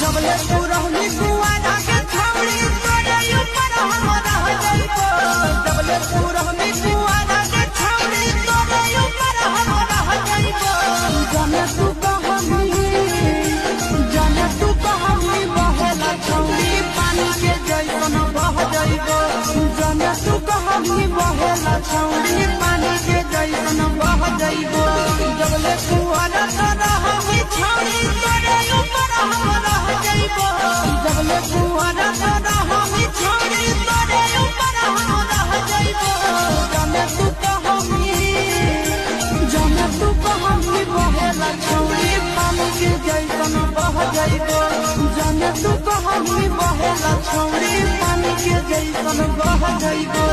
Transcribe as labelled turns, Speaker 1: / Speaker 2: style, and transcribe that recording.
Speaker 1: जबले तू रहनी कुआरा के छौड़ी तोरे ऊपर हम रह जाइबो जबले तू रहनी कुआरा के छौड़ी तोरे ऊपर हम रह जाइबो जाने तू कहानी बहेला छौड़ी पानी के जैसन बह जाइबो जाने तू कहानी बहेला छौड़ी पानी के जैसन बह जाइबो जबले कुआरा तोरा हम छौड़ी तोरे ऊपर हम रह जाइबो जबले कुआरा तोरा हम छौड़ी तोरे ऊपर हम रह जाइबो जाने तू कहानी बहेला छौड़ी पानी के जैसन बह जाइबो जाने तू कहानी बहेला छौड़ी पानी के जैसन बह जाइबो।